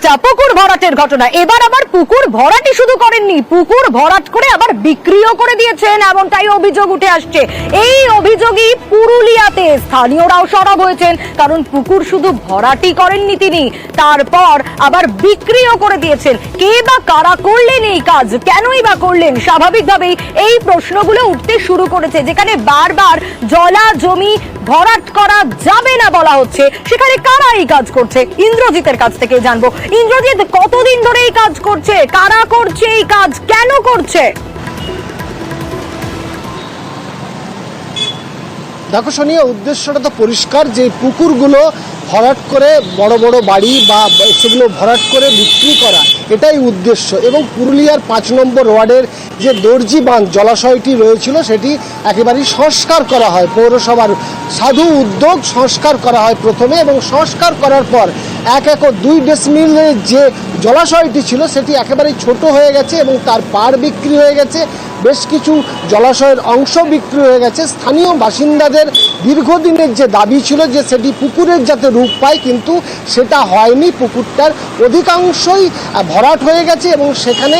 যা পুকুর ভরাটের ঘটনা। এবার আবার পুকুর ভরাটই শুধু করেননি, পুকুর ভরাট করে আবার বিক্রিও করে দিয়েছেন, এমনটাই অভিযোগ উঠে আসছে। এই অভিযোগই পুরুলিয়াতে স্থানীয়রাও সরব হয়েছেন, কারণ পুকুর শুধু ভরাটই করেননি তিনি, তারপর আবার বিক্রিও করে দিয়েছেন। কে বা কারা করলেন এই কাজ, কেনই বা করলেন? স্বাভাবিকভাবেই এই প্রশ্নগুলো উঠতে শুরু করেছে। যেখানে বারবার জলা জমি ভরাট করা যাবে না বলা হচ্ছে, সেখানে কারা এই কাজ করছে? ইন্দ্রজিতের কাছ থেকে জানবো। ইন্দ্রজিৎ, কতদিন ধরে এই কাজ করছে, কারা করছে এই কাজ, কেন করছে? দেখো সোনিয়া, উদ্দেশ্যটা তো পরিষ্কার যে পুকুরগুলো ভরাট করে বড় বড় বাড়ি বা সেগুলো ভরাট করে বিক্রি করা, এটাই উদ্দেশ্য। এবং পুরুলিয়ার 5 নম্বর ওয়ার্ডের যে দর্জি বাঁধ জলাশয়টি রয়েছিল সেটি একেবারেই সংস্কার করা হয়, পৌরসভার সাধু উদ্যোগ সংস্কার করা হয় প্রথমে, এবং সংস্কার করার পর 1 একর 2 ডেসিমিলের যে জলাশয়টি ছিল সেটি একেবারেই ছোট হয়ে গেছে এবং তার পাড় বিক্রি হয়ে গেছে, বেশ কিছু জলাশয়ের অংশ বিক্রি হয়ে গেছে। স্থানীয় বাসিন্দাদের দীর্ঘদিনের যে দাবি ছিল যে সেটি পুকুরের যাতে রূপ পায়, কিন্তু সেটা হয়নি। পুকুরটার অধিকাংশই ভরাট হয়ে গেছে এবং সেখানে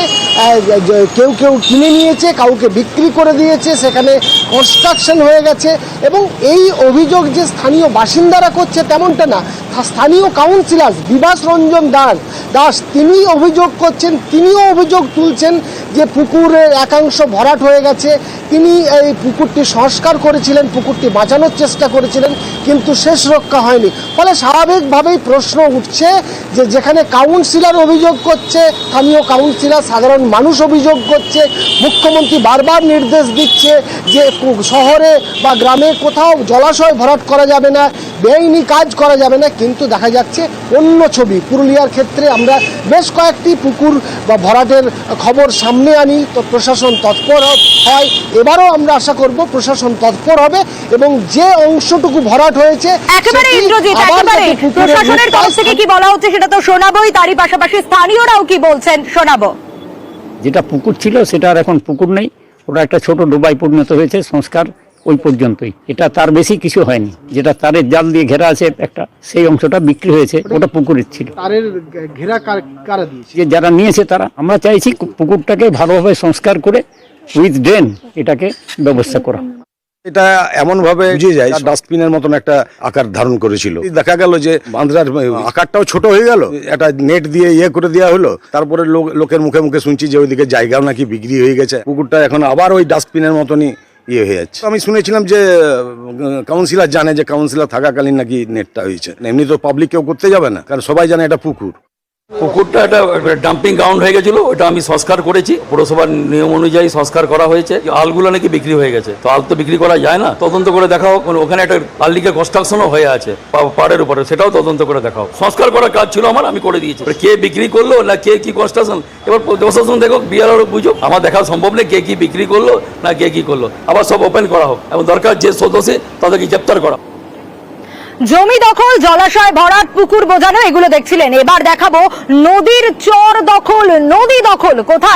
কেউ কেউ কিনে নিয়েছে, কাউকে বিক্রি করে দিয়েছে, সেখানে কনস্ট্রাকশন হয়ে গেছে। এবং এই অভিযোগ যে স্থানীয় বাসিন্দারা করছে তেমনটা না, স্থানীয় কাউন্সিলর বিভাস রঞ্জন দাস তিনি অভিযোগ করছেন, তিনিও অভিযোগ তুলছেন যে পুকুরের একাংশ ভরাট হয়ে গেছে। তিনি এই পুকুরটি সংস্কার করেছিলেন, পুকুরটি বাঁচানোর চেষ্টা করেছিলেন, কিন্তু শেষ রক্ষা হয়নি। ফলে স্বাভাবিকভাবেই প্রশ্ন উঠছে যে যেখানে কাউন্সিলর অভিযোগ করছে, স্থানীয় কাউন্সিলর, সাধারণ মানুষ অভিযোগ করছে, মুখ্যমন্ত্রী বারবার নির্দেশ দিচ্ছে যে শহরে বা গ্রামে কোথাও জলাশয় ভরাট করা যাবে না, বেআইনি কাজ করা যাবে না, কিন্তু দেখা যাচ্ছে অন্য ছবি। পুরুলিয়ার ক্ষেত্রে আমরা বেশ কয়েকটি পুকুর বা ভরাটের খবর সামনে আনি, তো প্রশাসন তৎপর হয়। এবারও আমরা আশা করব প্রশাসন তৎপর হবে এবং যে অংশটুকু ভরাট হয়েছে একেবারে ইন্দ্রজিৎ, একেবারে প্রশাসনের তরফ থেকে কি বলা হচ্ছে সেটা তো শোনাবোই, তারই পাশাপাশি স্থানীয়রাও কি বলছেন শোনাবো। যেটা পুকুর ছিল সেটা আর এখন পুকুর নেই, ওটা একটা ছোট ডোবায় পরিণত হয়েছে। সংস্কার ওই পর্যন্তই, এটা তার বেশি কিছু হয়নি। যেটা তারের জাল দিয়ে ঘেরা আছে একটা, সেই অংশটা বিক্রি হয়েছে, ওটা পুকুরের ছিল। তারের ঘেরা কারা দিয়েছে? যে যারা নিয়েছে তারা। আমরা চাইছি পুকুরটাকে ভালোভাবে সংস্কার করে উইথ ড্রেন এটাকে ব্যবস্থা করা। এটা এমন ভাবে বুঝে যায় ডাস্টবিনের মতন একটা আকার ধারণ করেছিল। দেখা গেল যে বাঁধটার আকারটাও ছোট হয়ে গেল, একটা নেট দিয়ে করে দেওয়া হলো। তারপরে লোকের মুখে মুখে শুনছি যে ওইদিকে জায়গাও নাকি বিক্রি হয়ে গেছে। পুকুরটা এখন আবার ওই ডাস্টবিনের মতনই হয়ে যাচ্ছে। আমি শুনেছিলাম যে কাউন্সিলর জানে, যে কাউন্সিলর থাকাকালীন নাকি নেটটা হয়েছে। এমনি তো পাবলিক কেউ করতে যাবে না, কারণ সবাই জানে এটা পুকুর। পুকুরটা একটা ডাম্পিং গ্রাউন্ড হয়ে গেছিল, ওটা আমি সংস্কার করেছি, পৌরসভার নিয়ম অনুযায়ী সংস্কার করা হয়েছে। আলগুলো নাকি বিক্রি হয়ে গেছে, তো আল তো বিক্রি করা যায় না, তদন্ত করে দেখা হোক। ওখানে একটা পাল্লিকের কনস্ট্রাকশনও হয়ে আছে পাড়ের উপরে, সেটাও তদন্ত করে দেখা হোক। সংস্কার করার কাজ ছিল আমার, আমি করে দিয়েছি। কে বিক্রি করলো না কে কি কনস্ট্রাকশন, এবার প্রশাসন দেখো, বিআরও বুঝুক। আমার দেখা সম্ভব নেই কে কি বিক্রি করলো না কে কি করলো। আবার সব ওপেন করা হোক এবং দরকার যে সদস্য তাদেরকে গ্রেপ্তার করা। জমি দখল, জলাশয় ভরাট, পুকুর বোঝানো, এগুলো দেখছিলেন। এবার দেখাবো নদীর চর দখল, নদী দখল কোথায়।